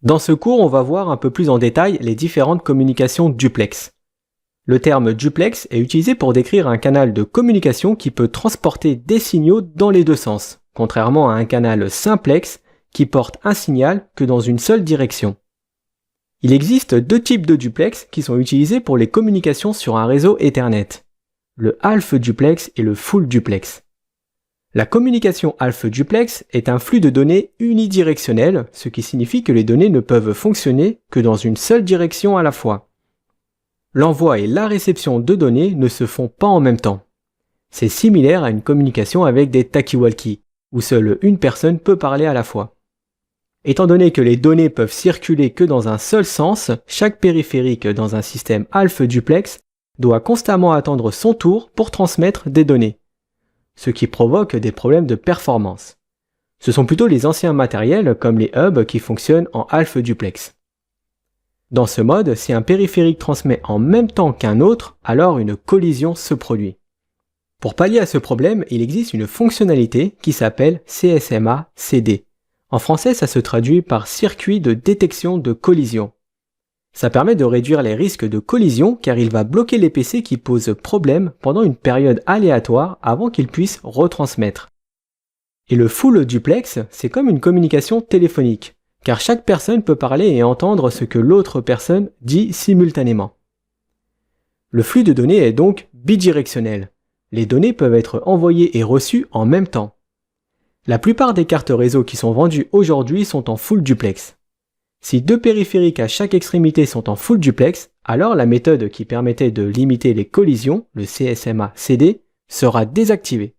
Dans ce cours, on va voir un peu plus en détail les différentes communications duplex. Le terme duplex est utilisé pour décrire un canal de communication qui peut transporter des signaux dans les deux sens, contrairement à un canal simplex qui porte un signal que dans une seule direction. Il existe deux types de duplex qui sont utilisés pour les communications sur un réseau Ethernet, le half duplex et le full duplex. La communication half duplex est un flux de données unidirectionnel, ce qui signifie que les données ne peuvent fonctionner que dans une seule direction à la fois. L'envoi et la réception de données ne se font pas en même temps. C'est similaire à une communication avec des talkie-walkie, où seule une personne peut parler à la fois. Étant donné que les données peuvent circuler que dans un seul sens, chaque périphérique dans un système half duplex doit constamment attendre son tour pour transmettre des données, ce qui provoque des problèmes de performance. Ce sont plutôt les anciens matériels comme les hubs qui fonctionnent en half duplex. Dans ce mode, si un périphérique transmet en même temps qu'un autre, alors une collision se produit. Pour pallier à ce problème, il existe une fonctionnalité qui s'appelle CSMA-CD. En français, ça se traduit par circuit de détection de collision. Ça permet de réduire les risques de collision car il va bloquer les PC qui posent problème pendant une période aléatoire avant qu'ils puissent retransmettre. Et le full duplex, c'est comme une communication téléphonique, car chaque personne peut parler et entendre ce que l'autre personne dit simultanément. Le flux de données est donc bidirectionnel. Les données peuvent être envoyées et reçues en même temps. La plupart des cartes réseau qui sont vendues aujourd'hui sont en full duplex. Si deux périphériques à chaque extrémité sont en full duplex, alors la méthode qui permettait de limiter les collisions, le CSMA-CD, sera désactivée.